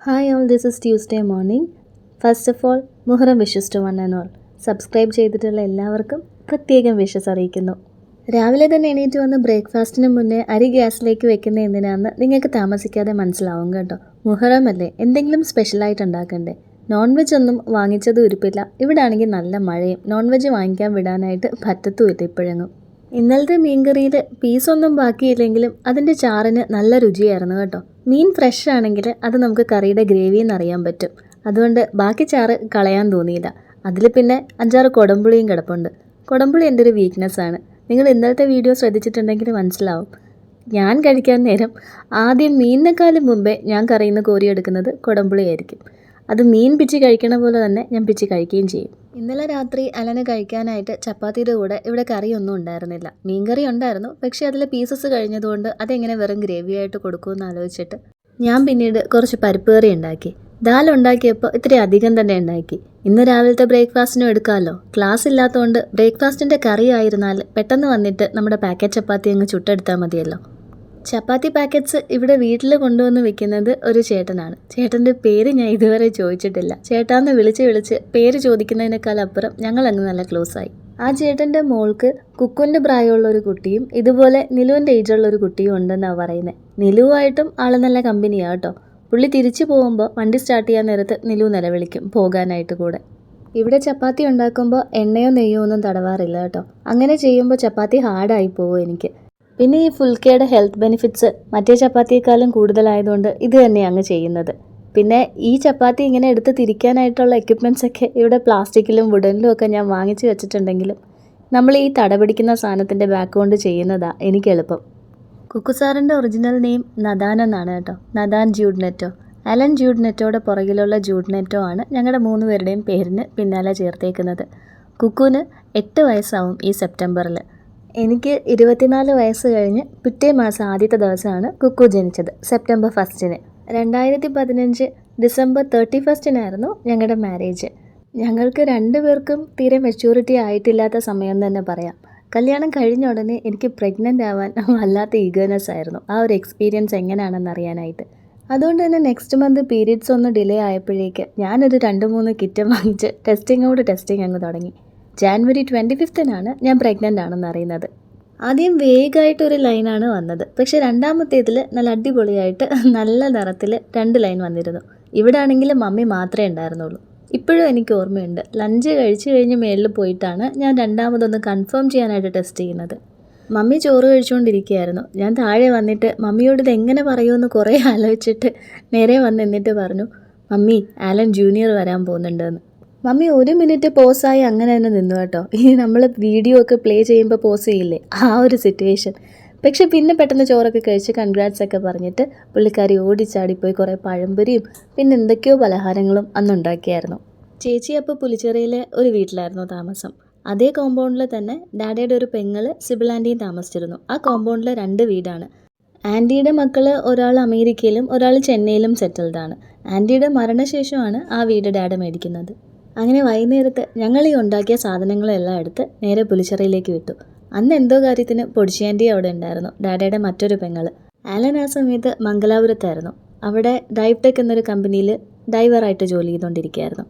Hi all, this is Tuesday morning. First of all, Muharram wishes to one and all. Subscribe ചെയ്തിട്ടുള്ള എല്ലാവർക്കും പ്രത്യേകം wishes അറിയിക്കുന്നു. രാവിലെ തന്നെ എണീറ്റ് വന്ന് ബ്രേക്ക്ഫാസ്റ്റിന് മുന്നേ അരി ഗ്യാസിലേക്ക് വെക്കുന്ന എന്തിനാണെന്ന് നിങ്ങൾക്ക് താമസിക്കാതെ മനസ്സിലാവും കേട്ടോ. മുഹറം അല്ലേ, എന്തെങ്കിലും സ്പെഷ്യലായിട്ട് ഉണ്ടാക്കണ്ടേ. നോൺ വെജ് ഒന്നും വാങ്ങിച്ചതും ഇരിപ്പില്ല. ഇവിടെ ആണെങ്കിൽ നല്ല മഴയും, നോൺ വെജ് വാങ്ങിക്കാൻ വിടാനായിട്ട് പറ്റത്തുമില്ല ഇപ്പോഴെങ്ങും. ഇന്നലത്തെ മീൻകറിയിൽ പീസൊന്നും ബാക്കിയില്ലെങ്കിലും അതിൻ്റെ ചാറിന് നല്ല രുചിയായിരുന്നു കേട്ടോ. മീൻ ഫ്രഷ് ആണെങ്കിൽ അത് നമുക്ക് കറിയുടെ ഗ്രേവി എന്നറിയാൻ പറ്റും. അതുകൊണ്ട് ബാക്കി ചാറ് കളയാൻ തോന്നിയില്ല. അതിൽ പിന്നെ 5-6 കുടംപുളിയും കിടപ്പുണ്ട്. കുടംപുളി എൻ്റെ ഒരു വീക്ക്നെസ്സാണ്. നിങ്ങൾ ഇന്നലത്തെ വീഡിയോ ശ്രദ്ധിച്ചിട്ടുണ്ടെങ്കിൽ മനസ്സിലാവും. ഞാൻ കഴിക്കാൻ നേരം ആദ്യം മീനിനേക്കാളും മുമ്പേ ഞാൻ കറിയിൽ നിന്ന് കോരിയെടുക്കുന്നത് കുടംപുളിയായിരിക്കും. അത് മീൻ പിച്ചി കഴിക്കണ പോലെ തന്നെ ഞാൻ പിച്ചി കഴിക്കുകയും ചെയ്യും. ഇന്നലെ രാത്രി അലന് കഴിക്കാനായിട്ട് ചപ്പാത്തിയുടെ കൂടെ ഇവിടെ കറിയൊന്നും ഉണ്ടായിരുന്നില്ല. മീൻകറി ഉണ്ടായിരുന്നു, പക്ഷേ അതിൽ പീസസ് കഴിഞ്ഞതുകൊണ്ട് അതെങ്ങനെ വെറും ഗ്രേവിയായിട്ട് കൊടുക്കുമെന്ന് ആലോചിച്ചിട്ട് ഞാൻ പിന്നീട് കുറച്ച് പരിപ്പ് കറി ഉണ്ടാക്കി. ദാൽ ഉണ്ടാക്കിയപ്പോൾ ഇത്തിരി അധികം തന്നെ ഉണ്ടാക്കി. ഇന്ന് രാവിലത്തെ ബ്രേക്ക്ഫാസ്റ്റിനും എടുക്കാമല്ലോ. ക്ലാസ് ഇല്ലാത്തതുകൊണ്ട് ബ്രേക്ക്ഫാസ്റ്റിൻ്റെ കറി ആയിരുന്നാൽ പെട്ടെന്ന് വന്നിട്ട് നമ്മുടെ പാക്കറ്റ് ചപ്പാത്തി അങ്ങ് ചുട്ടെടുത്താൽ മതിയല്ലോ. ചപ്പാത്തി പാക്കറ്റ്സ് ഇവിടെ വീട്ടിൽ കൊണ്ടുവന്ന് വെക്കുന്നത് ഒരു ചേട്ടനാണ്. ചേട്ടൻ്റെ പേര് ഞാൻ ഇതുവരെ ചോദിച്ചിട്ടില്ല. ചേട്ടാന്ന് വിളിച്ച് പേര് ചോദിക്കുന്നതിനേക്കാൾ അപ്പുറം ഞങ്ങളങ്ങ് നല്ല ക്ലോസായി. ആ ചേട്ടൻ്റെ മോൾക്ക് കുക്കുൻ്റെ പ്രായമുള്ള ഒരു കുട്ടിയും ഇതുപോലെ നിലുവിൻ്റെ ഏജുള്ള ഒരു കുട്ടിയും ഉണ്ടെന്നാണ് പറയുന്നത്. നിലുവായിട്ടും ആൾ നല്ല കമ്പനിയാണ് കേട്ടോ. പുള്ളി തിരിച്ചു പോകുമ്പോൾ വണ്ടി സ്റ്റാർട്ട് ചെയ്യാൻ നേരത്ത് നിലു നിലവിളിക്കും പോകാനായിട്ട് കൂടെ. ഇവിടെ ചപ്പാത്തി ഉണ്ടാക്കുമ്പോൾ എണ്ണയോ നെയ്യോ ഒന്നും തടവാറില്ല കേട്ടോ. അങ്ങനെ ചെയ്യുമ്പോൾ ചപ്പാത്തി ഹാർഡായി പോകും എനിക്ക്. പിന്നെ ഈ ഫുൾക്കയുടെ ഹെൽത്ത് ബെനിഫിറ്റ്സ് മറ്റേ ചപ്പാത്തിയേക്കാളും കൂടുതലായതുകൊണ്ട് ഇത് തന്നെയാണ് അങ്ങ് ചെയ്യുന്നത്. പിന്നെ ഈ ചപ്പാത്തി ഇങ്ങനെ എടുത്ത് തിരിക്കാനായിട്ടുള്ള എക്യുപ്മെൻറ്റ്സൊക്കെ ഇവിടെ പ്ലാസ്റ്റിക്കിലും വുഡനിലും ഒക്കെ ഞാൻ വാങ്ങിച്ച് വെച്ചിട്ടുണ്ടെങ്കിലും നമ്മൾ ഈ തടപിടിക്കുന്ന സാധനത്തിൻ്റെ ബാക്ക് കൊണ്ട് ചെയ്യുന്നതാണ് എനിക്ക് എളുപ്പം. കുക്കുസാറിൻ്റെ ഒറിജിനൽ നെയിം നദാൻ എന്നാണ് കേട്ടോ. നദാൻ ജൂഡ് നെറ്റോ. അലൻ ജൂഡ് നെറ്റോയുടെ പുറകിലുള്ള ജൂഡ് നെറ്റോ ആണ് ഞങ്ങളുടെ 3 പേരുടെയും പേരിന് പിന്നാലെ ചേർത്തേക്കുന്നത്. കുക്കുവിന് 8 വയസ്സാവും ഈ സെപ്റ്റംബറിൽ. എനിക്ക് 24 വയസ്സ് കഴിഞ്ഞ് പിറ്റേ മാസം ആദ്യത്തെ ദിവസമാണ് കുക്കു ജനിച്ചത്, സെപ്റ്റംബർ 1. 2015 ഡിസംബർ 31 ഞങ്ങളുടെ മാരേജ്. ഞങ്ങൾക്ക് 2 പേർക്കും തീരെ മെച്യൂരിറ്റി ആയിട്ടില്ലാത്ത സമയം തന്നെ പറയാം. കല്യാണം കഴിഞ്ഞ ഉടനെ എനിക്ക് പ്രഗ്നൻ്റ് ആവാൻ വല്ലാത്ത ഈഗർനെസ് ആയിരുന്നു, ആ ഒരു എക്സ്പീരിയൻസ് എങ്ങനെയാണെന്ന് അറിയാനായിട്ട്. അതുകൊണ്ട് തന്നെ നെക്സ്റ്റ് മന്ത് പീരീഡ്സ് ഒന്ന് ഡിലേ ആയപ്പോഴേക്ക് ഞാനൊരു 2-3 കിറ്റ് വാങ്ങിച്ച് ടെസ്റ്റിംഗ് അങ്ങ് തുടങ്ങി. ജാനുവരി 25 ഞാൻ പ്രഗ്നൻ്റ് ആണെന്ന് അറിയുന്നത്. ആദ്യം വേഗമായിട്ടൊരു ലൈനാണ് വന്നത്, പക്ഷേ രണ്ടാമത്തേതിൽ നല്ല അടിപൊളിയായിട്ട് നല്ല നിറത്തിൽ 2 ലൈൻ വന്നിരുന്നു. ഇവിടെ ആണെങ്കിൽ മമ്മി മാത്രമേ ഉണ്ടായിരുന്നുള്ളൂ. ഇപ്പോഴും എനിക്ക് ഓർമ്മയുണ്ട്, ലഞ്ച് കഴിച്ച് കഴിഞ്ഞ് മേളിൽ പോയിട്ടാണ് ഞാൻ രണ്ടാമതൊന്ന് കൺഫേം ചെയ്യാനായിട്ട് ടെസ്റ്റ് ചെയ്യുന്നത്. മമ്മി ചോറ് കഴിച്ചുകൊണ്ടിരിക്കുകയായിരുന്നു. ഞാൻ താഴെ വന്നിട്ട് മമ്മിയോട് ഇതെങ്ങനെ പറയുമെന്ന് കുറേ ആലോചിച്ചിട്ട് നേരെ വന്ന് എന്നിട്ട് പറഞ്ഞു, മമ്മി ആലൻ ജൂനിയർ വരാൻ പോകുന്നുണ്ടെന്ന്. മമ്മി 1 മിനിറ്റ് പോസായി അങ്ങനെ തന്നെ നിന്നു കേട്ടോ. ഈ നമ്മൾ വീഡിയോ ഒക്കെ പ്ലേ ചെയ്യുമ്പോൾ പോസ് ചെയ്യില്ലേ, ആ ഒരു സിറ്റുവേഷൻ. പക്ഷെ പിന്നെ പെട്ടെന്ന് ചോറൊക്കെ കഴിച്ച് കൺഗ്രാറ്റ്സ് ഒക്കെ പറഞ്ഞിട്ട് പുള്ളിക്കാരി ഓടിച്ചാടിപ്പോയി കുറേ പഴംപൊരിയും പിന്നെ എന്തൊക്കെയോ പലഹാരങ്ങളും അന്നുണ്ടാക്കിയായിരുന്നു. ചേച്ചി അപ്പോൾ പുലിച്ചെറിയിലെ ഒരു വീട്ടിലായിരുന്നു താമസം. അതേ കോമ്പൗണ്ടിൽ തന്നെ ഡാഡിയുടെ ഒരു പെങ്ങൾ സിബിൾ ആൻറ്റിയും താമസിച്ചിരുന്നു. ആ കോമ്പൗണ്ടിൽ 2 വീടാണ്. ആൻറ്റിയുടെ മക്കൾ ഒരാൾ അമേരിക്കയിലും ഒരാൾ ചെന്നൈയിലും സെറ്റിൽഡാണ്. ആൻറ്റിയുടെ മരണശേഷമാണ് ആ വീട് ഡാഡ് മേടിക്കുന്നത്. അങ്ങനെ വൈകുന്നേരത്ത് ഞങ്ങൾ ഈ ഉണ്ടാക്കിയ സാധനങ്ങളെല്ലാം എടുത്ത് നേരെ പുലിച്ചെറിയിലേക്ക് വിട്ടു. അന്ന് എന്തോ കാര്യത്തിന് പൊടിച്ചാൻറ്റി അവിടെ ഉണ്ടായിരുന്നു, ഡാഡയുടെ മറ്റൊരു പെങ്ങൾ. ആലൻ ആ സമയത്ത് മംഗലാപുരത്തായിരുന്നു. അവിടെ ഡൈവ് ടെക് എന്നൊരു കമ്പനിയിൽ ഡൈവറായിട്ട് ജോലി ചെയ്തുകൊണ്ടിരിക്കുകയായിരുന്നു.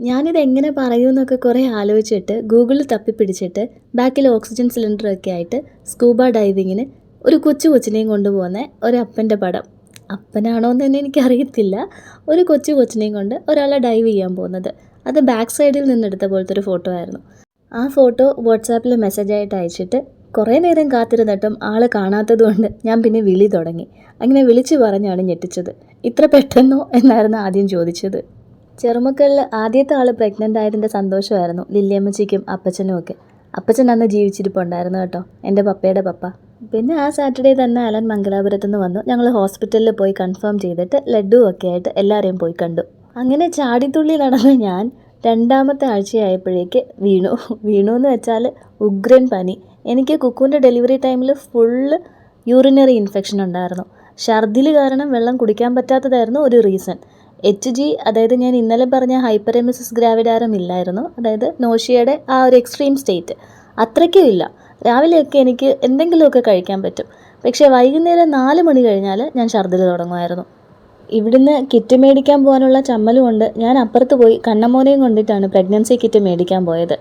ഞാനിത് എങ്ങനെ പറയുമെന്നൊക്കെ കുറേ ആലോചിച്ചിട്ട് ഗൂഗിളിൽ തപ്പിപ്പിടിച്ചിട്ട് ബാക്കിൽ ഓക്സിജൻ സിലിണ്ടറൊക്കെ ആയിട്ട് സ്കൂബ ഡൈവിങ്ങിന് ഒരു കൊച്ചിനെയും കൊണ്ടുപോകുന്ന ഒരപ്പൻ്റെ പടം. അപ്പനാണോ എന്ന് തന്നെ എനിക്കറിയത്തില്ല. ഒരു കൊച്ചിനെയും കൊണ്ട് ഒരാളെ ഡൈവ് ചെയ്യാൻ പോകുന്നത്. അത് ബാക്ക് സൈഡിൽ നിന്നെടുത്ത പോലത്തെ ഒരു ഫോട്ടോ ആയിരുന്നു. ആ ഫോട്ടോ വാട്സാപ്പിൽ മെസ്സേജായിട്ട് അയച്ചിട്ട് കുറേ നേരം കാത്തിരുന്നിട്ടും ആൾ കാണാത്തതുകൊണ്ട് ഞാൻ പിന്നെ വിളി തുടങ്ങി. അങ്ങനെ വിളിച്ച് പറഞ്ഞാണ് ഞെട്ടിച്ചത്. ഇത്ര പെട്ടെന്നോ എന്നായിരുന്നു ആദ്യം ചോദിച്ചത്. ചെറുമക്കളിൽ ആദ്യത്തെ ആൾ പ്രഗ്നൻ്റ് ആയതിൻ്റെ സന്തോഷമായിരുന്നു ലില്ലിയമ്മച്ചിക്കും അപ്പച്ചനും ഒക്കെ. അപ്പച്ചൻ അന്ന് ജീവിച്ചിരിപ്പുണ്ടായിരുന്നു കേട്ടോ, എൻ്റെ പപ്പയുടെ പപ്പ. പിന്നെ ആ സാറ്റർഡേ തന്നെ അലൻ മംഗലാപുരത്ത് നിന്ന് വന്നു. ഞങ്ങൾ ഹോസ്പിറ്റലിൽ പോയി കൺഫേം ചെയ്തിട്ട് ലഡ്ഡു ഒക്കെ ആയിട്ട് എല്ലാവരെയും പോയി കണ്ടു. അങ്ങനെ ചാടിത്തുള്ളി നടന്ന ഞാൻ 2ാമത്തെ ആഴ്ചയായപ്പോഴേക്ക് വീണു എന്ന് വെച്ചാൽ ഉഗ്രൻ പനി. എനിക്ക് കുക്കുവിൻ്റെ ഡെലിവറി ടൈമിൽ ഫുള്ള് യൂറിനറി ഇൻഫെക്ഷൻ ഉണ്ടായിരുന്നു. ഛർദിൽ കാരണം വെള്ളം കുടിക്കാൻ പറ്റാത്തതായിരുന്നു ഒരു റീസൺ. HG, അതായത് ഞാൻ ഇന്നലെ പറഞ്ഞ ഹൈപ്പറെമിസിസ് ഗ്രാവിഡാരം ഇല്ലായിരുന്നു, അതായത് നോഷിയയുടെ ആ ഒരു എക്സ്ട്രീം സ്റ്റേറ്റ് അത്രയ്ക്കും ഇല്ല. രാവിലെയൊക്കെ എനിക്ക് എന്തെങ്കിലുമൊക്കെ കഴിക്കാൻ പറ്റും, പക്ഷേ വൈകുന്നേരം 4 മണി കഴിഞ്ഞാൽ ഞാൻ ഛർദിൽ തുടങ്ങുമായിരുന്നു. ഇവിടുന്ന് കിറ്റ് മേടിക്കാൻ പോകാനുള്ള ചമ്മലും കൊണ്ട് ഞാൻ അപ്പുറത്ത് പോയി കണ്ണമോനെയും കൊണ്ടിട്ടാണ് പ്രഗ്നൻസി കിറ്റ് മേടിക്കാൻ പോയത്.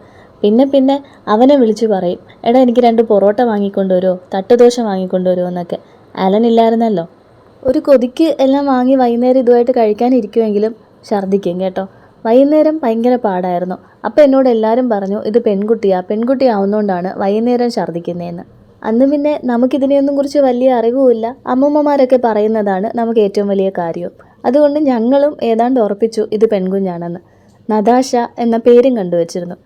പിന്നെ അവനെ വിളിച്ചു പറയും, എടാ എനിക്ക് 2 പൊറോട്ട വാങ്ങിക്കൊണ്ടുവരുമോ, തട്ടുദോശ വാങ്ങിക്കൊണ്ടുവരുമോ എന്നൊക്കെ. ആലൻ ഇല്ലായിരുന്നല്ലോ. ഒരു കൊതിക്ക് എല്ലാം വാങ്ങി വൈകുന്നേരം ഇതുമായിട്ട് കഴിക്കാനിരിക്കുമെങ്കിലും ഛർദ്ദിക്കും കേട്ടോ. വൈകുന്നേരം ഭയങ്കര പാടായിരുന്നു. അപ്പോൾ എന്നോട് എല്ലാവരും പറഞ്ഞു ഇത് പെൺകുട്ടിയാവുന്നതുകൊണ്ടാണ് വൈകുന്നേരം ഛർദ്ദിക്കുന്നതെന്ന്. അന്ന് പിന്നെ നമുക്കിതിനെയൊന്നും കുറിച്ച് വലിയ അറിവുമില്ല. അമ്മൂമ്മമാരൊക്കെ പറയുന്നതാണ് നമുക്ക് ഏറ്റവും വലിയ കാര്യവും. അതുകൊണ്ട് ഞങ്ങളും ഏതാണ്ട് ഉറപ്പിച്ചു ഇത് പെൺകുഞ്ഞാണെന്ന്. നതാശ എന്ന പേരും കണ്ടുവച്ചിരുന്നു.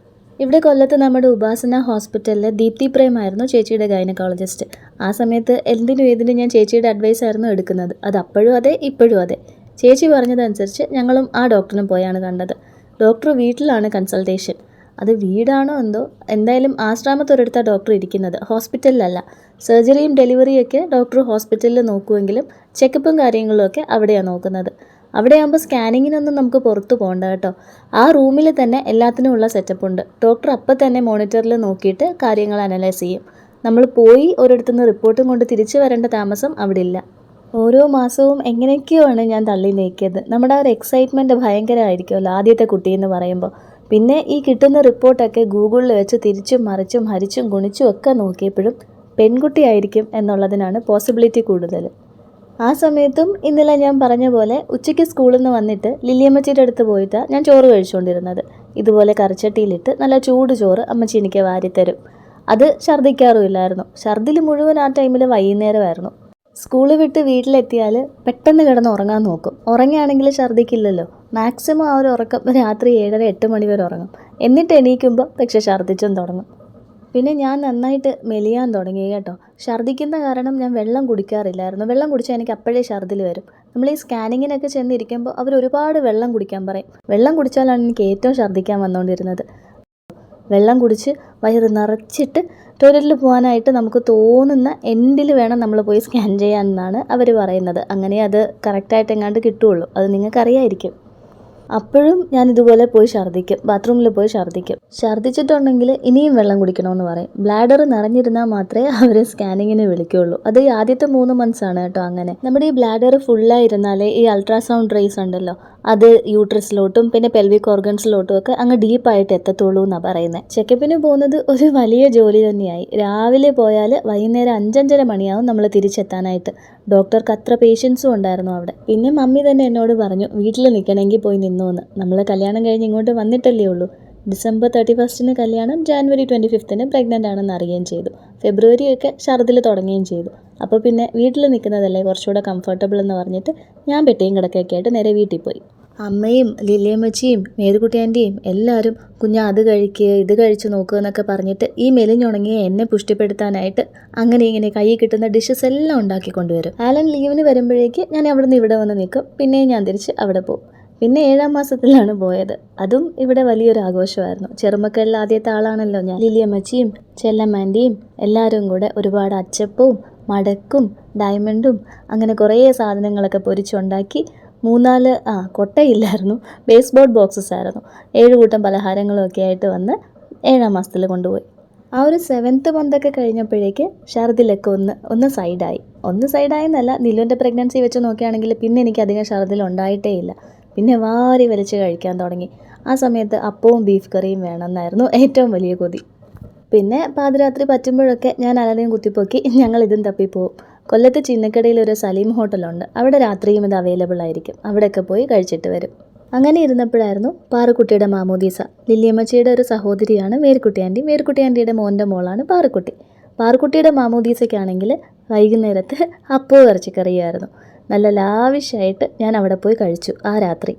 ഇവിടെ കൊല്ലത്ത് നമ്മുടെ ഉപാസന ഹോസ്പിറ്റലിൽ ദീപ്തി പ്രേമായിരുന്നു ചേച്ചിയുടെ ഗൈനക്കോളജിസ്റ്റ്. ആ സമയത്ത് എന്തിനും ഏതിനും ഞാൻ ചേച്ചിയുടെ അഡ്വൈസായിരുന്നു എടുക്കുന്നത്. അത് അപ്പോഴും അതെ ഇപ്പോഴും അതെ. ചേച്ചി പറഞ്ഞതനുസരിച്ച് ഞങ്ങളും ആ ഡോക്ടറിനെ പോയാണ് കണ്ടത്. ഡോക്ടർ വീട്ടിലാണ് കൺസൾട്ടേഷൻ. അത് വീടാണോ എന്തോ, എന്തായാലും ആശ്രാമത്തൊരിടത്താണ് ഡോക്ടർ ഇരിക്കുന്നത്, ഹോസ്പിറ്റലിലല്ല. സർജറിയും ഡെലിവറിയൊക്കെ ഡോക്ടർ ഹോസ്പിറ്റലിൽ നോക്കുമെങ്കിലും ചെക്കപ്പും കാര്യങ്ങളുമൊക്കെ അവിടെയാണ് നോക്കുന്നത്. അവിടെയാകുമ്പോൾ സ്കാനിങ്ങിനൊന്നും നമുക്ക് പുറത്ത് പോകണ്ട കേട്ടോ. ആ റൂമിൽ തന്നെ എല്ലാത്തിനും ഉള്ള സെറ്റപ്പ് ഉണ്ട്. ഡോക്ടർ അപ്പം തന്നെ മോണിറ്ററിൽ നോക്കിയിട്ട് കാര്യങ്ങൾ അനലൈസ് ചെയ്യും. നമ്മൾ പോയി ഒരിടത്തുനിന്ന് റിപ്പോർട്ടും കൊണ്ട് തിരിച്ചു വരേണ്ട താമസം അവിടെ ഇല്ല. ഓരോ മാസവും എങ്ങനെയൊക്കെയോ ആണ് ഞാൻ തള്ളി നീക്കിയത്. നമ്മുടെ ആ ഒരു എക്സൈറ്റ്മെൻറ്റ് ഭയങ്കരമായിരിക്കുമല്ലോ ആദ്യത്തെ കുട്ടിയെന്ന് പറയുമ്പോൾ. പിന്നെ ഈ കിട്ടുന്ന റിപ്പോർട്ടൊക്കെ ഗൂഗിളിൽ വെച്ച് തിരിച്ചും മറിച്ചും ഹരിച്ചും ഗുണിച്ചും ഒക്കെ നോക്കിയപ്പോഴും പെൺകുട്ടിയായിരിക്കും എന്നുള്ളതിനാണ് പോസിബിലിറ്റി കൂടുതൽ. ആ സമയത്തും ഇന്നലെ ഞാൻ പറഞ്ഞ പോലെ ഉച്ചയ്ക്ക് സ്കൂളിൽ നിന്ന് വന്നിട്ട് ലില്ലിയമ്മച്ചിയുടെ അടുത്ത് പോയിട്ടാണ് ഞാൻ ചോറ് കഴിച്ചുകൊണ്ടിരുന്നത്. ഇതുപോലെ കറിച്ചട്ടിയിലിട്ട് നല്ല ചൂട് ചോറ് അമ്മച്ചി എനിക്ക് വാരിത്തരും. അത് ഛർദ്ദിക്കാറുമില്ലായിരുന്നു. ഛർദ്ദിൽ മുഴുവൻ ആ ടൈമിൽ വൈകുന്നേരമായിരുന്നു. സ്കൂൾ വിട്ട് വീട്ടിലെത്തിയാൽ പെട്ടെന്ന് കിടന്ന് ഉറങ്ങാൻ നോക്കും. ഉറങ്ങുകയാണെങ്കിൽ ഛർദ്ദിക്കില്ലല്ലോ. മാക്സിമം ആ ഒരു ഉറക്കം രാത്രി 7:30-8 മണി വരെ ഉറങ്ങും. എന്നിട്ട് എണീക്കുമ്പോൾ പക്ഷെ ഛർദ്ദിച്ചും തുടങ്ങും. പിന്നെ ഞാൻ നന്നായിട്ട് മെലിയാൻ തുടങ്ങി കേട്ടോ. ഛർദ്ദിക്കുന്ന കാരണം ഞാൻ വെള്ളം കുടിക്കാറില്ലായിരുന്നു. വെള്ളം കുടിച്ചാൽ എനിക്ക് അപ്പോഴേ ഛർദ്ദിൽ വരും. നമ്മൾ ഈ സ്കാനിങ്ങിനൊക്കെ ചെന്നിരിക്കുമ്പോൾ അവർ ഒരുപാട് വെള്ളം കുടിക്കാൻ പറയും. വെള്ളം കുടിച്ചാലാണ് എനിക്ക് ഏറ്റവും ഛർദ്ദിക്കാൻ വന്നുകൊണ്ടിരുന്നത്. വെള്ളം കുടിച്ച് വയറ് നിറച്ചിട്ട് ടോയ്ലറ്റിൽ പോകാനായിട്ട് നമുക്ക് തോന്നുന്ന എൻഡിൽ വേണം നമ്മൾ പോയി സ്കാൻ ചെയ്യാമെന്നാണ് അവർ പറയുന്നത്. അങ്ങനെ അത് കറക്റ്റായിട്ട് എങ്ങാണ്ട് കിട്ടുകയുള്ളൂ. അത് നിങ്ങൾക്കറിയായിരിക്കും. അപ്പോഴും ഞാൻ ഇതുപോലെ പോയി ഛർദ്ദിക്കും. ബാത്റൂമിൽ പോയി ഛർദ്ദിക്കും. ഛർദ്ദിച്ചിട്ടുണ്ടെങ്കിൽ ഇനിയും വെള്ളം കുടിക്കണമെന്ന് പറയും. ബ്ലാഡർ നിറഞ്ഞിരുന്നാൽ മാത്രമേ അവർ സ്കാനിങ്ങിന് വിളിക്കുകയുള്ളൂ. അത് ഈ ആദ്യത്തെ 3 months ആണ് കേട്ടോ. അങ്ങനെ നമ്മുടെ ഈ ബ്ലാഡർ ഫുള്ളായിരുന്നാലേ ഈ അൾട്രാസൗണ്ട് റേസ് ഉണ്ടല്ലോ അത് യൂട്രസിലോട്ടും പിന്നെ പെൽവിക് ഓർഗൻസിലോട്ടും ഒക്കെ അങ്ങ് ഡീപ്പായിട്ട് എത്തത്തുള്ളൂ എന്നാണ് പറയുന്നത്. ചെക്കപ്പിന് പോകുന്നത് ഒരു വലിയ ജോലി തന്നെയായി. രാവിലെ പോയാൽ വൈകുന്നേരം 5-5:30 മണിയാവും നമ്മൾ തിരിച്ചെത്താനായിട്ട്. ഡോക്ടർക്ക് അത്ര പേഷ്യൻസും ഉണ്ടായിരുന്നു അവിടെ. പിന്നെ മമ്മി തന്നെ എന്നോട് പറഞ്ഞു വീട്ടിൽ നിൽക്കണമെങ്കിൽ പോയി നിന്നോന്ന്. നമ്മൾ കല്യാണം കഴിഞ്ഞ് ഇങ്ങോട്ട് വന്നിട്ടല്ലേ ഉള്ളൂ. December 31st കല്യാണം, January 25th പ്രഗ്നൻ്റ് ആണെന്ന് അറിയുകയും ചെയ്തു. February ഒക്കെ ഛർദ്ദിൽ തുടങ്ങുകയും ചെയ്തു. അപ്പോൾ പിന്നെ വീട്ടിൽ നിൽക്കുന്നതല്ലേ കുറച്ചുകൂടെ കംഫർട്ടബിൾ എന്ന് പറഞ്ഞിട്ട് ഞാൻ പെട്ടിയും കിടക്കൊക്കെ ആയിട്ട് നേരെ വീട്ടിൽ പോയി. അമ്മയും ലില്ലിയമ്മച്ചിയും മേതുകുട്ടി ആൻറ്റിയും എല്ലാവരും കുഞ്ഞാ അത് കഴിക്കുക ഇത് കഴിച്ച് നോക്കുക എന്നൊക്കെ പറഞ്ഞിട്ട് ഈ മെലിഞ്ഞുണങ്ങിയ എന്നെ പുഷ്ടിപ്പെടുത്താനായിട്ട് അങ്ങനെ ഇങ്ങനെ കയ്യിൽ കിട്ടുന്ന ഡിഷസ് എല്ലാം ഉണ്ടാക്കി കൊണ്ടുവരും. ആലൻ ലീവിന് വരുമ്പോഴേക്ക് ഞാൻ അവിടെ നിന്ന് ഇവിടെ വന്ന് നിൽക്കും. പിന്നെയും ഞാൻ തിരിച്ച് അവിടെ പോകും. പിന്നെ 7ാം മാസത്തിലാണ് പോയത്. അതും ഇവിടെ വലിയൊരു ആഘോഷമായിരുന്നു. ചെറുമക്കളിൽ ആദ്യത്തെ ആളാണല്ലോ ഞാൻ. ലില്ലിയമ്മച്ചിയും ചെല്ലമ്മാൻ്റെയും എല്ലാവരും കൂടെ ഒരുപാട് അച്ചപ്പവും മടക്കും ഡയമണ്ടും അങ്ങനെ കുറേ സാധനങ്ങളൊക്കെ പൊരിച്ചുണ്ടാക്കി 3-4 കൊട്ടയില്ലായിരുന്നു, ബേസ്ബോൾ ബോക്സസ് ആയിരുന്നു. 7 കൂട്ടം പലഹാരങ്ങളും ഒക്കെ ആയിട്ട് വന്ന് 7ാം മാസത്തിൽ കൊണ്ടുപോയി. ആ ഒരു 7th month ഒക്കെ കഴിഞ്ഞപ്പോഴേക്ക് ഛർദിലൊക്കെ ഒന്ന് സൈഡായെന്നല്ല, നിലുവിൻ്റെ പ്രഗ്നൻസി വെച്ച് നോക്കുകയാണെങ്കിൽ പിന്നെ എനിക്ക് അധികം ഛർദിൽ ഉണ്ടായിട്ടേ ഇല്ല. പിന്നെ വാരി വലിച്ച് കഴിക്കാൻ തുടങ്ങി. ആ സമയത്ത് അപ്പവും ബീഫ് കറിയും വേണമെന്നായിരുന്നു ഏറ്റവും വലിയ കൊതി. പിന്നെ പാതിരാത്രി പറ്റുമ്പോഴൊക്കെ ഞാൻ അലനെയും കുത്തിപ്പൊക്കി ഞങ്ങൾ ഇതും തപ്പിപ്പോവും. കൊല്ലത്ത് ചിന്നക്കടയിൽ ഒരു സലീം ഹോട്ടലുണ്ട്. അവിടെ രാത്രിയും ഇത് അവൈലബിൾ ആയിരിക്കും. അവിടെയൊക്കെ പോയി കഴിച്ചിട്ട് വരും. അങ്ങനെ ഇരുന്നപ്പോഴായിരുന്നു പാറുക്കുട്ടിയുടെ മാമോദീസ. ലില്ലിയമ്മച്ചിയുടെ ഒരു സഹോദരിയാണ് മേരിക്കുട്ടി ആൻറ്റി. മേരിക്കുട്ടി ആൻറ്റിയുടെ മോൻ്റെ മോളാണ് പാറുക്കുട്ടി. പാറുക്കുട്ടിയുടെ മാമോദീസയ്ക്കാണെങ്കിൽ വൈകുന്നേരത്ത് അപ്പവും ഇറച്ചിക്കറിയായിരുന്നു. നല്ല ലാവിഷായിട്ട് ഞാൻ അവിടെ പോയി കഴിച്ചു ആ രാത്രി.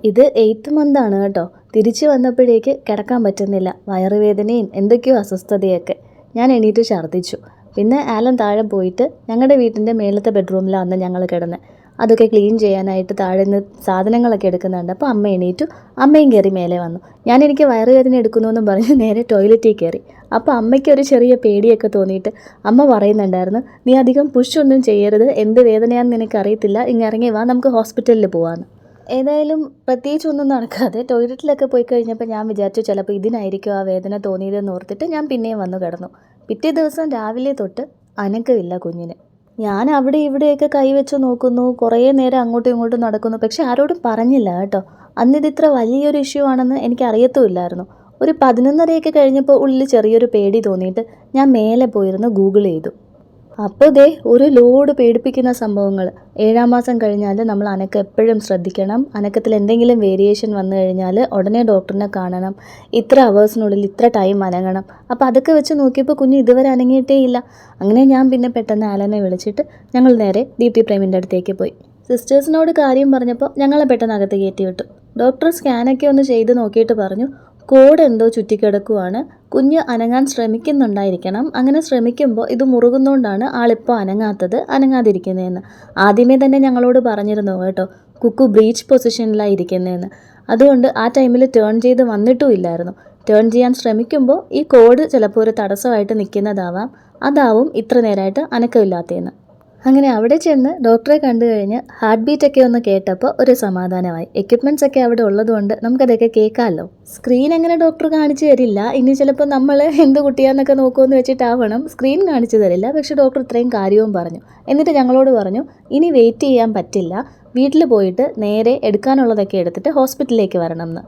ഇത് 8th month ആണ് കേട്ടോ. തിരിച്ചു വന്നപ്പോഴേക്ക് കിടക്കാൻ പറ്റുന്നില്ല. വയറുവേദനയും എന്തൊക്കെയോ അസ്വസ്ഥതയൊക്കെ. ഞാൻ എണീറ്റ് ഛർദ്ദിച്ചു. പിന്നെ ആലൻ താഴെ പോയിട്ട് ഞങ്ങളുടെ വീട്ടിൻ്റെ മേളത്തെ ബെഡ്റൂമിലാണ് അന്ന് ഞങ്ങൾ കിടന്നത്. അതൊക്കെ ക്ലീൻ ചെയ്യാനായിട്ട് താഴെ നിന്ന് സാധനങ്ങളൊക്കെ എടുക്കുന്നുണ്ട്. അപ്പോൾ അമ്മ എണീറ്റു. അമ്മയും കയറി മേലെ വന്നു. എനിക്ക് വയറുവേദന എടുക്കുന്നുവെന്നും പറഞ്ഞ് നേരെ ടോയ്ലറ്റിൽ കയറി. അപ്പോൾ അമ്മയ്ക്ക് ഒരു ചെറിയ പേടിയൊക്കെ തോന്നിയിട്ട് അമ്മ പറയുന്നുണ്ടായിരുന്നു, നീ അധികം പുഷൊന്നും ചെയ്യരുത്, എന്ത് വേദനയാണെന്ന് നിനക്കറിയത്തില്ല, ഇറങ്ങി വാ, നമുക്ക് ഹോസ്പിറ്റലിൽ പോകാമെന്ന്. ഏതായാലും പ്രത്യേകിച്ചൊന്നും നടക്കാതെ ടോയ്ലറ്റിലൊക്കെ പോയി കഴിഞ്ഞപ്പോൾ ഞാൻ വിചാരിച്ചു ചിലപ്പോൾ ഇതിനായിരിക്കും ആ വേദന തോന്നിയതെന്ന് ഓർത്തിട്ട് ഞാൻ പിന്നെയും വന്നു കിടന്നു. പിറ്റേ ദിവസം രാവിലെ തൊട്ട് അനക്കമില്ല കുഞ്ഞിന്. ഞാൻ അവിടെ ഇവിടെയൊക്കെ കൈവച്ച് നോക്കുന്നു, കുറേ നേരം അങ്ങോട്ടും ഇങ്ങോട്ടും നടക്കുന്നു, പക്ഷെ ആരോടും പറഞ്ഞില്ല കേട്ടോ. അന്നിതിത്ര വലിയൊരു ഇഷ്യൂ ആണെന്ന് എനിക്കറിയത്തുമില്ലായിരുന്നു. ഒരു 11:30 കഴിഞ്ഞപ്പോൾ ഉള്ളിൽ ചെറിയൊരു പേടി തോന്നിയിട്ട് ഞാൻ മേലെ പോയിരുന്ന് ഗൂഗിൾ ചെയ്തു. അപ്പോൾ ദേ ഒരു ലോഡ് പേടിപ്പിക്കുന്ന സംഭവങ്ങൾ. 7-ാം മാസം കഴിഞ്ഞാൽ നമ്മൾ അനക്കം എപ്പോഴും ശ്രദ്ധിക്കണം. അനക്കത്തിൽ എന്തെങ്കിലും വേരിയേഷൻ വന്നു കഴിഞ്ഞാൽ ഉടനെ ഡോക്ടറിനെ കാണണം. ഇത്ര അവേഴ്സിനുള്ളിൽ ഇത്ര ടൈം അനങ്ങണം. അപ്പോൾ അതൊക്കെ വെച്ച് നോക്കിയപ്പോൾ കുഞ്ഞ് ഇതുവരെ അനങ്ങിയിട്ടേ ഇല്ല. അങ്ങനെ ഞാൻ പിന്നെ പെട്ടെന്ന് ആലനെ വിളിച്ചിട്ട് ഞങ്ങൾ നേരെ ദീപ്തി പ്രേമിൻ്റെ അടുത്തേക്ക് പോയി. സിസ്റ്റേഴ്സിനോട് കാര്യം പറഞ്ഞപ്പോൾ ഞങ്ങളെ പെട്ടെന്ന് അകത്ത് കയറ്റി വിട്ടു. ഡോക്ടർ സ്കാനൊക്കെ ഒന്ന് ചെയ്ത് നോക്കിയിട്ട് പറഞ്ഞു, കോഡ് എന്തോ ചുറ്റിക്കിടക്കുവാണ്, കുഞ്ഞ് അനങ്ങാൻ ശ്രമിക്കുന്നുണ്ടായിരിക്കണം, അങ്ങനെ ശ്രമിക്കുമ്പോൾ ഇത് മുറുകുന്നതുകൊണ്ടാണ് ആളിപ്പോൾ അനങ്ങാതിരിക്കുന്നതെന്ന്. ആദ്യമേ തന്നെ ഞങ്ങളോട് പറഞ്ഞിരുന്നു കേട്ടോ, കുക്കു ബ്രീച്ച് പൊസിഷനിലാണ് ഇരിക്കുന്നതെന്ന്. അതുകൊണ്ട് ആ ടൈമിൽ ടേൺ ചെയ്ത് വന്നിട്ടും ഇല്ലായിരുന്നു. ടേൺ ചെയ്യാൻ ശ്രമിക്കുമ്പോൾ ഈ കോഡ് ചിലപ്പോൾ ഒരു തടസ്സമായിട്ട് നിൽക്കുന്നതാവാം, അതാവും ഇത്ര നേരമായിട്ട് അനക്കമില്ലാത്തതെന്ന്. അങ്ങനെ അവിടെ ചെന്ന് ഡോക്ടറെ കണ്ടു കഴിഞ്ഞ് ഹാർട്ട് ബീറ്റൊക്കെ ഒന്ന് കേട്ടപ്പോൾ ഒരു സമാധാനമായി. എക്യുപ്മെൻറ്റ്സ് ഒക്കെ അവിടെ ഉള്ളതുകൊണ്ട് നമുക്കതൊക്കെ കേൾക്കാമല്ലോ. സ്ക്രീൻ എങ്ങനെ ഡോക്ടർ കാണിച്ചു തരില്ല, ഇനി ചിലപ്പോൾ നമ്മൾ എന്ത് കുട്ടിയാന്നൊക്കെ നോക്കുമെന്ന് വെച്ചിട്ടാവണം സ്ക്രീൻ കാണിച്ചു തരില്ല. പക്ഷെ ഡോക്ടർ ഇത്രയും കാര്യവും പറഞ്ഞു. എന്നിട്ട് ഞങ്ങളോട് പറഞ്ഞു, ഇനി വെയിറ്റ് ചെയ്യാൻ പറ്റില്ല, വീട്ടിൽ പോയിട്ട് നേരെ എടുക്കാനുള്ളതൊക്കെ എടുത്തിട്ട് ഹോസ്പിറ്റലിലേക്ക് വരണം എന്ന്.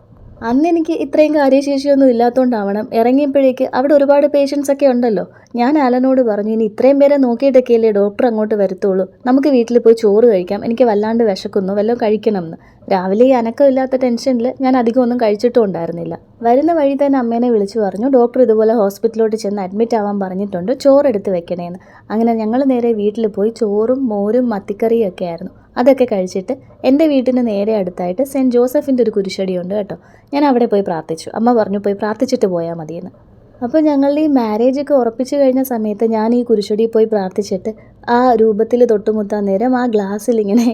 അന്ന് എനിക്ക് ഇത്രയും കാര്യശേഷിയൊന്നും ഇല്ലാത്തതുകൊണ്ടാവണം ഇറങ്ങിയപ്പോഴേക്ക് അവിടെ ഒരുപാട് പേഷ്യൻസ് ഒക്കെ ഉണ്ടല്ലോ. ഞാൻ ആലനോട് പറഞ്ഞു, ഇനി ഇത്രയും പേരെ നോക്കിയിട്ടൊക്കെയല്ലേ ഡോക്ടർ അങ്ങോട്ട് വരത്തുള്ളൂ, നമുക്ക് വീട്ടിൽ പോയി ചോറ് കഴിക്കാം, എനിക്ക് വല്ലാണ്ട് വിശക്കുന്നു, വല്ലതും കഴിക്കണം എന്ന്. രാവിലെ ഈ അനക്കമില്ലാത്ത ടെൻഷനിൽ ഞാൻ അധികം ഒന്നും കഴിച്ചിട്ടും ഉണ്ടായിരുന്നില്ല. വരുന്ന വഴി തന്നെ അമ്മേനെ വിളിച്ചു പറഞ്ഞു, ഡോക്ടർ ഇതുപോലെ ഹോസ്പിറ്റലിലോട്ട് ചെന്ന് അഡ്മിറ്റ് ആവാൻ പറഞ്ഞിട്ടുണ്ട്, ചോറെടുത്ത് വെക്കണേന്ന്. അങ്ങനെ ഞങ്ങൾ നേരെ വീട്ടിൽ പോയി ചോറും മോരും മത്തിക്കറിയും ഒക്കെ ആയിരുന്നു. അതൊക്കെ കഴിച്ചിട്ട് എൻ്റെ വീട്ടിന് നേരെ അടുത്തായിട്ട് സെൻറ്റ് ജോസഫിൻ്റെ ഒരു കുരിശടിയുണ്ട് കേട്ടോ. ഞാൻ അവിടെ പോയി പ്രാർത്ഥിച്ചു. അമ്മ പറഞ്ഞു പോയി പ്രാർത്ഥിച്ചിട്ട് പോയാൽ മതിയെന്ന്. അപ്പോൾ ഞങ്ങളുടെ ഈ മാരേജൊക്കെ ഉറപ്പിച്ചു കഴിഞ്ഞ സമയത്ത് ഞാൻ ഈ കുരിശടിയിൽ പോയി പ്രാർത്ഥിച്ചിട്ട് ആ രൂപത്തിൽ തൊട്ടുമുത്താൻ നേരം ആ ഗ്ലാസ്സിൽ ഇങ്ങനെ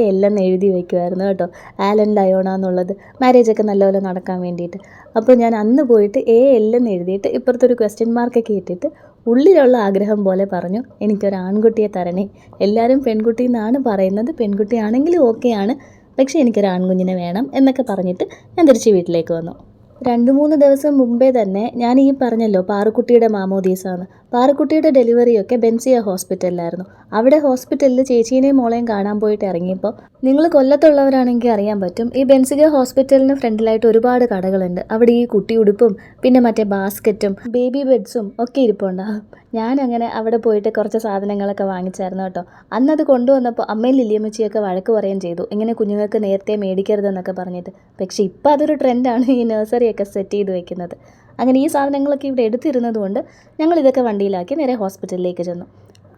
എല്ലാം എഴുതി വയ്ക്കുമായിരുന്നു കേട്ടോ, ആലൻ ലയോണ എന്നുള്ളത്, മാരേജൊക്കെ നല്ലപോലെ നടക്കാൻ വേണ്ടിയിട്ട്. അപ്പോൾ ഞാൻ അന്ന് പോയിട്ട് എല്ലാം എഴുതിയിട്ട് ഇപ്പുറത്തൊരു ക്വസ്റ്റ്യൻ മാർക്കൊക്കെ ഇട്ടിട്ട് ഉള്ളിലുള്ള ആഗ്രഹം പോലെ പറഞ്ഞു, എനിക്കൊരു ആൺകുട്ടിയെ തരണേ. എല്ലാവരും പെൺകുട്ടി എന്നാണ് പറയുന്നത്, പെൺകുട്ടിയാണെങ്കിലും ഓക്കെയാണ്, പക്ഷേ എനിക്കൊരു ആൺകുഞ്ഞിനെ വേണം എന്നൊക്കെ പറഞ്ഞിട്ട് ഞാൻ തിരിച്ച് വീട്ടിലേക്ക് വന്നു. 2-3 ദിവസം മുമ്പേ തന്നെ ഞാൻ ഈ പറഞ്ഞല്ലോ പാറുക്കുട്ടിയുടെ മാമോദീസാന്ന്. പാറുക്കുട്ടിയുടെ ഡെലിവറിയൊക്കെ ബെൻസിയ ഹോസ്പിറ്റലിലായിരുന്നു. അവിടെ ഹോസ്പിറ്റലിൽ ചേച്ചീനെയും മോളെയും കാണാൻ പോയിട്ട് ഇറങ്ങിയപ്പോൾ, നിങ്ങൾ കൊല്ലത്തുള്ളവരാണെങ്കിൽ അറിയാൻ പറ്റും, ഈ ബെൻസിക ഹോസ്പിറ്റലിന് ഫ്രണ്ടിലായിട്ട് ഒരുപാട് കടകളുണ്ട്. അവിടെ ഈ കുട്ടി ഉടുപ്പും പിന്നെ മറ്റേ ബാസ്ക്കറ്റും ബേബി ബെഡ്സും ഒക്കെ ഇരിപ്പുണ്ടാകും. ഞാനങ്ങനെ അവിടെ പോയിട്ട് കുറച്ച് സാധനങ്ങളൊക്കെ വാങ്ങിച്ചായിരുന്നു കേട്ടോ. അന്നത് കൊണ്ടുവന്നപ്പോൾ അമ്മയും ലില്ലിയമ്മച്ചിയൊക്കെ വഴക്ക് പറയുകയും ചെയ്തു, ഇങ്ങനെ കുഞ്ഞുങ്ങൾക്ക് നേരത്തെ മേടിക്കരുതെന്നൊക്കെ പറഞ്ഞിട്ട്. പക്ഷേ ഇപ്പം അതൊരു ട്രെൻഡാണ് ഈ നഴ്സറിയൊക്കെ സെറ്റ് ചെയ്ത് വെക്കുന്നത്. അങ്ങനെ ഈ സാധനങ്ങളൊക്കെ ഇവിടെ എടുത്തിരുന്നത് കൊണ്ട് ഞങ്ങളിതൊക്കെ വണ്ടിയിലാക്കി നേരെ ഹോസ്പിറ്റലിലേക്ക് ചെന്നു.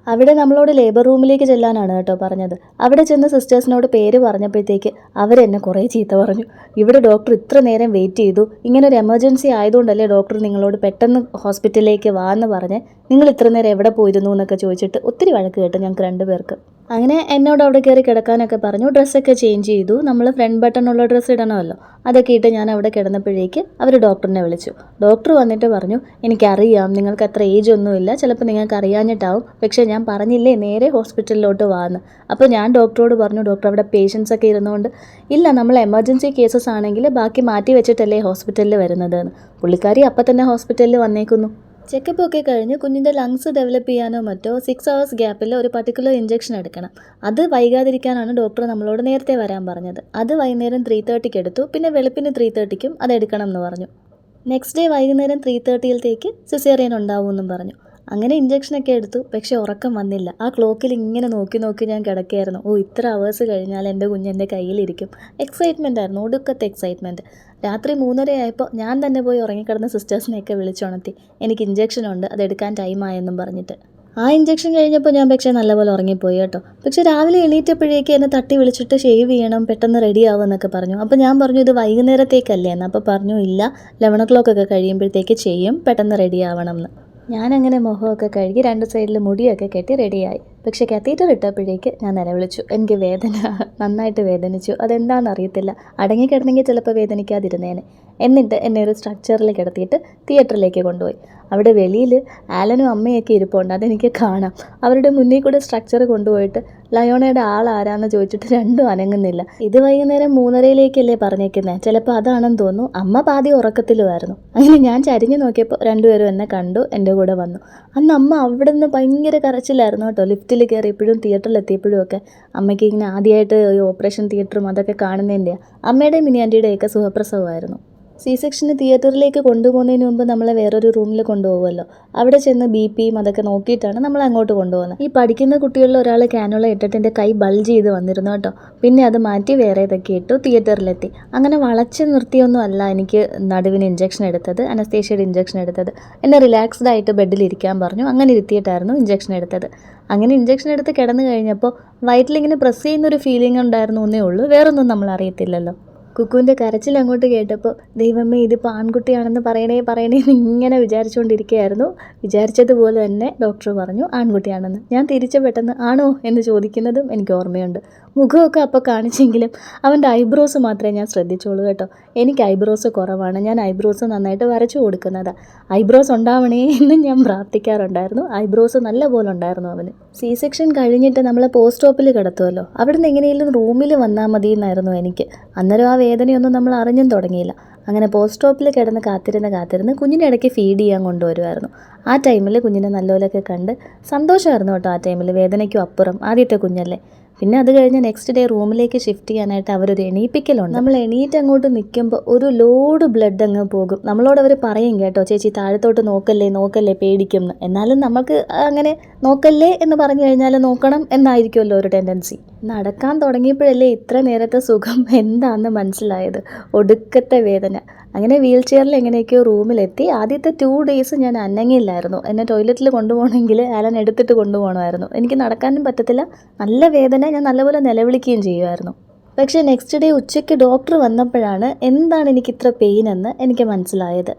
അവിടെ നമ്മളോട് ലേബർ റൂമിലേക്ക് ചെല്ലാനാണ് കേട്ടോ പറഞ്ഞത്. അവിടെ ചെന്ന് സിസ്റ്റേഴ്സിനോട് പേര് പറഞ്ഞപ്പോഴത്തേക്ക് അവരെന്നെ കുറേ ചീത്ത പറഞ്ഞു. ഇവിടെ ഡോക്ടർ ഇത്ര നേരം വെയിറ്റ് ചെയ്തു, ഇങ്ങനെ ഒരു എമർജൻസി ആയതുകൊണ്ടല്ലേ ഡോക്ടർ നിങ്ങളോട് പെട്ടെന്ന് ഹോസ്പിറ്റലിലേക്ക് വാ എന്ന് പറഞ്ഞ്, നിങ്ങൾ ഇത്ര നേരം എവിടെ പോയിരുന്നു എന്നൊക്കെ ചോദിച്ചിട്ട് ഒത്തിരി വഴക്ക് കേട്ടു ഞങ്ങൾക്ക് 2 പേർക്ക്. അങ്ങനെ എന്നോട് അവിടെ കയറി കിടക്കാനൊക്കെ പറഞ്ഞു. ഡ്രസ്സൊക്കെ ചേഞ്ച് ചെയ്തു. നമ്മൾ ഫ്രണ്ട് ബട്ടണുള്ള ഡ്രസ്സ് ഇടണമല്ലോ, അതൊക്കെ ഇട്ട് ഞാൻ അവിടെ കിടന്നപ്പോഴേക്ക് അവർ ഡോക്ടറിനെ വിളിച്ചു. ഡോക്ടർ വന്നിട്ട് പറഞ്ഞു, എനിക്കറിയാം നിങ്ങൾക്ക് അത്ര ഏജ് ഒന്നുമില്ല, ചിലപ്പോൾ നിങ്ങൾക്ക് അറിയാഞ്ഞിട്ടാവും, പക്ഷേ ഞാൻ പറഞ്ഞില്ലേ നേരെ ഹോസ്പിറ്റലിലോട്ട് വാന്ന്. അപ്പോൾ ഞാൻ ഡോക്ടറോട് പറഞ്ഞു, ഡോക്ടർ അവിടെ പേഷ്യൻസ് ഒക്കെ ഇരുന്നുകൊണ്ട്, ഇല്ല നമ്മൾ എമർജൻസി കേസസ് ആണെങ്കിൽ ബാക്കി മാറ്റി വെച്ചിട്ടല്ലേ ഹോസ്പിറ്റലിൽ വരുന്നത് എന്ന്. പുള്ളിക്കാരി അപ്പം തന്നെ ഹോസ്പിറ്റലിൽ വന്നേക്കുന്നു. ചെക്കപ്പ് ഒക്കെ കഴിഞ്ഞ് കുഞ്ഞിൻ്റെ ലങ്സ് ഡെവലപ്പ് ചെയ്യാനോ മറ്റോ 6 hours ഗ്യാപ്പിൽ ഒരു പർട്ടിക്കുലർ ഇഞ്ചക്ഷൻ എടുക്കണം. അത് വൈകാതിരിക്കാനാണ് ഡോക്ടർ നമ്മളോട് നേരത്തെ വരാൻ പറഞ്ഞത്. അത് വൈകുന്നേരം 3:30 എടുത്തു. പിന്നെ വെളുപ്പിന് 3:30 അത് എടുക്കണം എന്ന് പറഞ്ഞു. നെക്സ്റ്റ് ഡേ വൈകുന്നേരം 3:30 സിസേറിയൻ ഉണ്ടാവുമെന്നും പറഞ്ഞു. അങ്ങനെ ഇഞ്ചക്ഷനൊക്കെ എടുത്തു. പക്ഷേ ഉറക്കം വന്നില്ല. ആ ക്ലോക്കിൽ ഇങ്ങനെ നോക്കി ഞാൻ കിടക്കുകയായിരുന്നു. ഇത്ര അവേഴ്സ് കഴിഞ്ഞാൽ എൻ്റെ കുഞ്ഞ് എൻ്റെ കയ്യിലിരിക്കും. എക്സൈറ്റ്മെൻ്റ് ആയിരുന്നു, ഒടുക്കത്തെ എക്സൈറ്റ്മെൻറ്റ്. രാത്രി 3:30 ആയപ്പോൾ ഞാൻ തന്നെ പോയി ഉറങ്ങിക്കിടന്ന സിസ്റ്റേഴ്സിനെയൊക്കെ വിളിച്ചുണർത്തി. എനിക്ക് ഇഞ്ചക്ഷൻ ഉണ്ട്, അതെടുക്കാൻ ടൈമായെന്നും പറഞ്ഞിട്ട്. ആ ഇഞ്ചക്ഷൻ കഴിഞ്ഞപ്പോൾ ഞാൻ പക്ഷേ നല്ലപോലെ ഉറങ്ങിപ്പോയി കേട്ടോ. പക്ഷേ രാവിലെ എണീറ്റപ്പോഴേക്ക് എന്നെ തട്ടി വിളിച്ചിട്ട് ഷേവ് ചെയ്യണം, പെട്ടെന്ന് റെഡി ആവുമെന്നൊക്കെ പറഞ്ഞു. അപ്പോൾ ഞാൻ പറഞ്ഞു, ഇത് വൈകുന്നേരത്തേക്കല്ലേ എന്ന്. അപ്പോൾ പറഞ്ഞു, ഇല്ല 11 o'clock ഒക്കെ കഴിയുമ്പോഴത്തേക്ക് ചെയ്യും, പെട്ടെന്ന് റെഡി ആവണം എന്ന്. ഞാനങ്ങനെ മുഖമൊക്കെ കഴുകി 2 സൈഡിൽ മുടിയൊക്കെ കെട്ടി റെഡിയായി. പക്ഷേ കത്തീറ്റർ ഇട്ടപ്പോഴേക്ക് ഞാൻ നിലവിളിച്ചു. എനിക്ക് വേദന നന്നായിട്ട് വേദനിച്ചു. അതെന്താണെന്ന് അറിയത്തില്ല. അടങ്ങിക്കിടന്നെങ്കിൽ ചിലപ്പോൾ വേദനിക്കാതിരുന്നേനെ. എന്നിട്ട് എന്നെ ഒരു സ്ട്രക്ചറിൽ കിടത്തിയിട്ട് തിയേറ്ററിലേക്ക് കൊണ്ടുപോയി. അവിടെ വെളിയിൽ ആലനും അമ്മയൊക്കെ ഇരിപ്പുണ്ട്, അതെനിക്ക് കാണാം. അവരുടെ മുന്നിൽ കൂടെ സ്ട്രക്ചർ കൊണ്ടുപോയിട്ട് ലയോണയുടെ ആളാരാന്ന് ചോദിച്ചിട്ട് രണ്ടും അനങ്ങുന്നില്ല. ഇത് വൈകുന്നേരം 3:30 പറഞ്ഞേക്കുന്നത്, ചിലപ്പോൾ അതാണെന്ന് തോന്നുന്നു. അമ്മ പാതി ഉറക്കത്തിലുമായിരുന്നു. അങ്ങനെ ഞാൻ ചരിഞ്ഞു നോക്കിയപ്പോൾ 2 പേരും എന്നെ കണ്ടു, എൻ്റെ കൂടെ വന്നു. അന്ന് അമ്മ അവിടെ നിന്ന് ഭയങ്കര കരച്ചിലായിരുന്നു കേട്ടോ. ലിഫ്റ്റിൽ വീട്ടിൽ കയറിയപ്പോഴും തിയേറ്ററിൽ എത്തിയപ്പോഴും ഒക്കെ അമ്മയ്ക്ക് ഇങ്ങനെ ആദ്യമായിട്ട് ഈ ഓപ്പറേഷൻ തിയേറ്ററും അതൊക്കെ കാണുന്നതിൻ്റെയാണ്. അമ്മയുടെയും മിനി ആൻറ്റിയുടെയൊക്കെ സുഖപ്രസവമായിരുന്നു. സി-സെക്ഷന് തിയേറ്ററിലേക്ക് കൊണ്ടുപോകുന്നതിന് മുമ്പ് നമ്മളെ വേറൊരു റൂമിൽ കൊണ്ടുപോകുമല്ലോ. അവിടെ ചെന്ന് BPയും അതൊക്കെ നോക്കിയിട്ടാണ് നമ്മൾ അങ്ങോട്ട് കൊണ്ടുപോകുന്നത്. ഈ പഠിക്കുന്ന കുട്ടികളിൽ ഒരാൾ കാനുള്ള ഇട്ടിട്ട് കൈ ബൾജ് ചെയ്ത് വന്നിരുന്നു കേട്ടോ. പിന്നെ അത് മാറ്റി വേറെ ഇതൊക്കെ ഇട്ടു തിയേറ്ററിലെത്തി. അങ്ങനെ വളച്ച് നിർത്തിയൊന്നും അല്ല എനിക്ക് നടുവിന് ഇഞ്ചക്ഷൻ എടുത്തത്, അനസ്തേഷ്യയുടെ ഇഞ്ചക്ഷൻ എടുത്തത്. എന്നെ റിലാക്സ്ഡ് ആയിട്ട് ബെഡിലിരിക്കാൻ പറഞ്ഞു. അങ്ങനെ ഇരുത്തിയിട്ടായിരുന്നു ഇഞ്ചക്ഷൻ എടുത്തത്. അങ്ങനെ ഇഞ്ചക്ഷൻ എടുത്ത് കിടന്നു കഴിഞ്ഞപ്പോൾ വയറ്റിലിങ്ങനെ പ്രസ് ചെയ്യുന്നൊരു ഫീലിംഗ് ഉണ്ടായിരുന്നു എന്നേ ഉള്ളൂ. വേറൊന്നും നമ്മൾ അറിയത്തില്ലല്ലോ. കുക്കുവിൻ്റെ കരച്ചിൽ അങ്ങോട്ട് കേട്ടപ്പോൾ ദൈവമേ ഇതിപ്പോൾ ആൺകുട്ടിയാണെന്ന് പറയണേ എന്ന് ഇങ്ങനെ വിചാരിച്ചുകൊണ്ടിരിക്കുകയായിരുന്നു. വിചാരിച്ചതുപോലെ തന്നെ ഡോക്ടർ പറഞ്ഞു ആൺകുട്ടിയാണെന്ന്. ഞാൻ തിരിച്ച് പെട്ടെന്ന് ആണോ എന്ന് ചോദിക്കുന്നതും എനിക്ക് ഓർമ്മയുണ്ട്. മുഖമൊക്കെ അപ്പോൾ കാണിച്ചെങ്കിലും അവൻ്റെ ഐബ്രോസ് മാത്രമേ ഞാൻ ശ്രദ്ധിച്ചോളൂ കേട്ടോ. എനിക്ക് ഐബ്രോസ് കുറവാണ്. ഞാൻ ഐബ്രോസ് നന്നായിട്ട് വരച്ചു കൊടുക്കുന്നതാണ്. ഐബ്രോസ് ഉണ്ടാവണേ എന്ന് ഞാൻ പ്രാർത്ഥിക്കാറുണ്ടായിരുന്നു. ഐബ്രോസ് നല്ല പോലെ ഉണ്ടായിരുന്നു അവന്. സി-സെക്ഷൻ കഴിഞ്ഞിട്ട് നമ്മളെ പോസ്റ്റ് ഓപ്പിൽ കിടത്തുമല്ലോ. അവിടെ നിന്ന് എങ്ങനെയെങ്കിലും റൂമിൽ വന്നാൽ മതി എന്നായിരുന്നു എനിക്ക്. അന്നേരം ആ വേദനയൊന്നും നമ്മൾ അറിഞ്ഞും തുടങ്ങിയില്ല. അങ്ങനെ പോസ്റ്റ് സ്റ്റോപ്പിൽ കിടന്ന് കാത്തിരുന്ന് കുഞ്ഞിൻ്റെ ഇടയ്ക്ക് ഫീഡ് ചെയ്യാൻ കൊണ്ടുവരുമായിരുന്നു. ആ ടൈമിൽ കുഞ്ഞിനെ നല്ലപോലെയൊക്കെ കണ്ട് സന്തോഷമായിരുന്നു കേട്ടോ. ആ ടൈമിൽ വേദനയ്ക്കും അപ്പുറം ആദ്യത്തെ കുഞ്ഞല്ലേ. പിന്നെ അത് കഴിഞ്ഞ് നെക്സ്റ്റ് ഡേ റൂമിലേക്ക് ഷിഫ്റ്റ് ചെയ്യാനായിട്ട് അവരൊരു എണീപ്പിക്കലുണ്ട്. നമ്മൾ എണീറ്റ് അങ്ങോട്ട് നിൽക്കുമ്പോൾ ഒരു ലോഡ് ബ്ലഡ് അങ്ങ് പോകും. നമ്മളോട് അവർ പറയും കേട്ടോ, ചേച്ചി താഴത്തോട്ട് നോക്കല്ലേ പേടിക്കും എന്ന്. എന്നാലും നമുക്ക് അങ്ങനെ നോക്കല്ലേ എന്ന് പറഞ്ഞു കഴിഞ്ഞാൽ നോക്കണം എന്നായിരിക്കുമല്ലോ ഒരു ടെൻഡൻസി. നടക്കാൻ തുടങ്ങിയപ്പോഴല്ലേ ഇത്ര നേരത്തെ സുഖം എന്താണെന്ന് മനസ്സിലായത്. ഒടുക്കത്തെ വേദന. അങ്ങനെ വീൽ ചെയറിൽ എങ്ങനെയൊക്കെയോ റൂമിലെത്തി. ആദ്യത്തെ 2 ഡേയ്സ് ഞാൻ അനങ്ങില്ലായിരുന്നു. എന്നെ ടോയ്ലറ്റിൽ കൊണ്ടുപോകണമെങ്കിൽ അലൻ എടുത്തിട്ട് കൊണ്ടുപോകണമായിരുന്നു. എനിക്ക് നടക്കാനും പറ്റത്തില്ല. നല്ല വേദന. ഞാൻ നല്ലപോലെ നിലവിളിക്കുകയും ചെയ്യുമായിരുന്നു. പക്ഷേ നെക്സ്റ്റ് ഡേ ഉച്ചയ്ക്ക് ഡോക്ടർ വന്നപ്പോഴാണ് എന്താണ് എനിക്കിത്ര പെയിൻ എന്ന് എനിക്ക് മനസ്സിലായത്.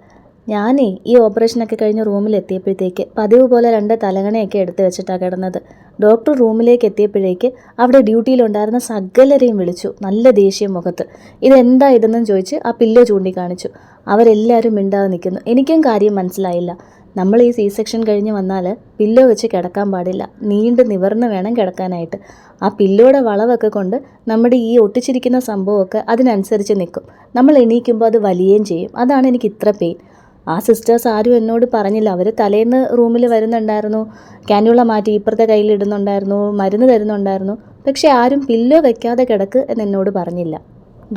ഞാനേ ഈ ഓപ്പറേഷനൊക്കെ കഴിഞ്ഞ് റൂമിലെത്തിയപ്പോഴത്തേക്ക് പതിവ് പോലെ 2 തലകണയൊക്കെ എടുത്ത് വെച്ചിട്ടാണ് കിടന്നത്. ഡോക്ടർ റൂമിലേക്ക് എത്തിയപ്പോഴേക്ക് അവിടെ ഡ്യൂട്ടിയിലുണ്ടായിരുന്ന സകലരെയും വിളിച്ചു. നല്ല ദേഷ്യം മുഖത്ത്. ഇതെന്താ ഇതെന്നും ചോദിച്ച് ആ പില്ലോ ചൂണ്ടിക്കാണിച്ചു. അവരെല്ലാവരും മിണ്ടാതെ നിൽക്കുന്നു. എനിക്കും കാര്യം മനസ്സിലായില്ല. നമ്മൾ ഈ സി-സെക്ഷൻ കഴിഞ്ഞ് വന്നാൽ പില്ലോ വെച്ച് കിടക്കാൻ പാടില്ല. നീണ്ട് നിവർന്ന് വേണം കിടക്കാനായിട്ട്. ആ പില്ലോയുടെ വളവൊക്കെ കൊണ്ട് നമ്മുടെ ഈ ഒട്ടിച്ചിരിക്കുന്ന സംഭവമൊക്കെ അതിനനുസരിച്ച് നിൽക്കും. നമ്മൾ എണീക്കുമ്പോൾ അത് വലിയുകയും ചെയ്യും. അതാണ് എനിക്ക് ഇത്ര പെയിൻ. ആ സിസ്റ്റേഴ്സ് ആരും എന്നോട് പറഞ്ഞില്ല. അവർ തലേന്ന് റൂമിൽ വരുന്നുണ്ടായിരുന്നു, കാന്യൂള മാറ്റി ഇപ്പുറത്തെ കയ്യിലിടുന്നുണ്ടായിരുന്നു, മരുന്ന് തരുന്നുണ്ടായിരുന്നു. പക്ഷേ ആരും പില്ലോ വെക്കാതെ കിടക്ക് എന്നോട് പറഞ്ഞില്ല.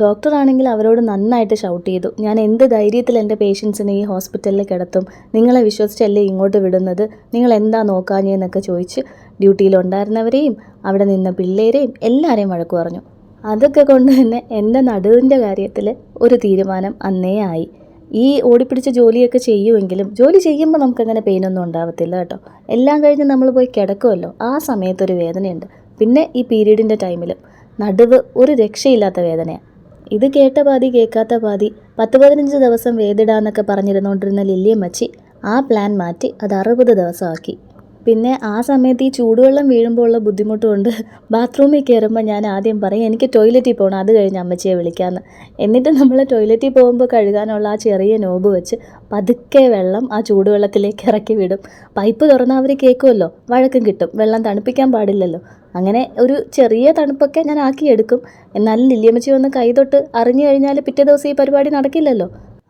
ഡോക്ടറാണെങ്കിൽ അവരോട് നന്നായിട്ട് ഷൗട്ട് ചെയ്തു. ഞാൻ എന്ത് ധൈര്യത്തിൽ എൻ്റെ പേഷ്യൻസിനെ ഈ ഹോസ്പിറ്റലിൽ കിടത്തും, നിങ്ങളെ വിശ്വസിച്ചല്ലേ ഇങ്ങോട്ട് വിടുന്നത്, നിങ്ങൾ എന്താ നോക്കാഞ്ഞെന്നൊക്കെ ചോദിച്ച് ഡ്യൂട്ടിയിലുണ്ടായിരുന്നവരെയും അവിടെ നിന്ന പിള്ളേരെയും എല്ലാവരെയും വഴക്ക് പറഞ്ഞു. അതൊക്കെ കൊണ്ട് തന്നെ എൻ്റെ നടുവിൻ്റെ കാര്യത്തിൽ ഒരു തീരുമാനം അന്നേ ആയി. ഈ ഓടിപ്പിടിച്ച് ജോലിയൊക്കെ ചെയ്യുമെങ്കിലും ജോലി ചെയ്യുമ്പോൾ നമുക്കങ്ങനെ പെയിനൊന്നും ഉണ്ടാവത്തില്ല കേട്ടോ. എല്ലാം കഴിഞ്ഞ് നമ്മൾ പോയി കിടക്കുമല്ലോ, ആ സമയത്തൊരു വേദനയുണ്ട്. പിന്നെ ഈ പീരീഡിൻ്റെ ടൈമിലും നടുവ് ഒരു രക്ഷയില്ലാത്ത വേദനയാണ്. ഇത് കേട്ട പാതി കേൾക്കാത്ത പാതി 10-15 ദിവസം വേദിടാന്നൊക്കെ പറഞ്ഞിരുന്നുകൊണ്ടിരുന്ന ലില്ലിയമ്മച്ചി ആ പ്ലാൻ മാറ്റി അത് 60 ദിവസമാക്കി. പിന്നെ ആ സമയത്ത് ഈ ചൂടുവെള്ളം വീഴുമ്പോൾ ഉള്ള ബുദ്ധിമുട്ട് കൊണ്ട് ബാത്റൂമിൽ കയറുമ്പോൾ ഞാൻ ആദ്യം പറയും എനിക്ക് ടോയ്ലറ്റിൽ പോകണം, അത് കഴിഞ്ഞ് അമ്മച്ചിയെ വിളിക്കാമെന്ന്. എന്നിട്ട് നമ്മൾ ടോയ്ലറ്റിൽ പോകുമ്പോൾ കഴുകാനുള്ള ആ ചെറിയ നോബ് വെച്ച് പതുക്കെ വെള്ളം ആ ചൂടുവെള്ളത്തിലേക്ക് ഇറക്കി വിടും. പൈപ്പ് തുറന്നാൽ അവർ കേൾക്കുമല്ലോ, വഴക്കും കിട്ടും. വെള്ളം തണുപ്പിക്കാൻ പാടില്ലല്ലോ. അങ്ങനെ ഒരു ചെറിയ തണുപ്പൊക്കെ ഞാൻ ആക്കിയെടുക്കും. എന്നാലും ലില്ലിയമ്മച്ചി വന്ന് കൈ തൊട്ട് അറിഞ്ഞു കഴിഞ്ഞാൽ പിറ്റേ ദിവസം ഈ പരിപാടി നടക്കില്ലല്ലോ.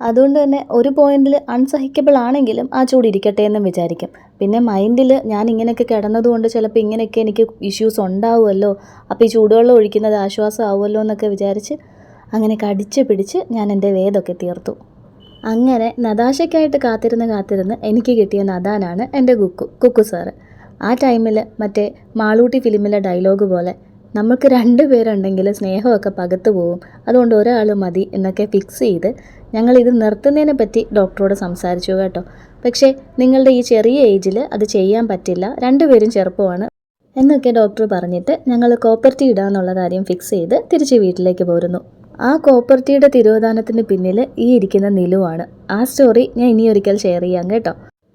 അതുകൊണ്ട് തന്നെ ഒരു പോയിന്റിൽ അൺസഹിക്കബിൾ ആണെങ്കിലും ആ ചൂട് ഇരിക്കട്ടെ എന്നും വിചാരിക്കും. പിന്നെ മൈൻഡിൽ ഞാൻ ഇങ്ങനെയൊക്കെ കിടന്നതുകൊണ്ട് ചിലപ്പോൾ ഇങ്ങനെയൊക്കെ എനിക്ക് ഇഷ്യൂസ് ഉണ്ടാവുമല്ലോ, അപ്പോൾ ഈ ചൂടുവെള്ളം ഒഴിക്കുന്നത് ആശ്വാസമാവുമല്ലോ എന്നൊക്കെ വിചാരിച്ച് അങ്ങനെ കടിച്ച് പിടിച്ച് ഞാൻ എൻ്റെ വേദമൊക്കെ തീർത്തു. അങ്ങനെ നതാശയ്ക്കായിട്ട് കാത്തിരുന്ന് എനിക്ക് കിട്ടിയ നദാനാണ് എൻ്റെ കുക്കു സാറ്. ആ ടൈമിൽ മറ്റേ മാളൂട്ടി ഫിലിമിലെ ഡയലോഗ് പോലെ നമുക്ക് 2 പേരുണ്ടെങ്കിൽ സ്നേഹമൊക്കെ പകത്തു പോവും, അതുകൊണ്ട് ഒരാൾ മതി എന്നൊക്കെ ഫിക്സ് ചെയ്ത് ഞങ്ങളിത് നിർത്തുന്നതിനെ പറ്റി ഡോക്ടറോട് സംസാരിച്ചു കേട്ടോ. പക്ഷേ നിങ്ങളുടെ ഈ ചെറിയ ഏജിൽ അത് ചെയ്യാൻ പറ്റില്ല, 2 പേരും ചെറുപ്പമാണ് എന്നൊക്കെ ഡോക്ടർ പറഞ്ഞിട്ട് ഞങ്ങൾ കോപ്പർട്ടി ഇടാന്നുള്ള കാര്യം ഫിക്സ് ചെയ്ത് തിരിച്ച് വീട്ടിലേക്ക് പോരുന്നു. ആ കോപ്പർട്ടിയുടെ തിരോധാനത്തിന് പിന്നിൽ ഈ ഇരിക്കുന്ന നിലുവാണ്. ആ സ്റ്റോറി ഞാൻ ഇനിയൊരിക്കൽ ഷെയർ ചെയ്യാം കേട്ടോ.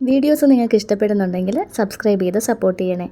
വീഡിയോസ് നിങ്ങൾക്ക് ഇഷ്ടപ്പെടുന്നുണ്ടെങ്കിൽ സബ്സ്ക്രൈബ് ചെയ്ത് സപ്പോർട്ട് ചെയ്യണേ.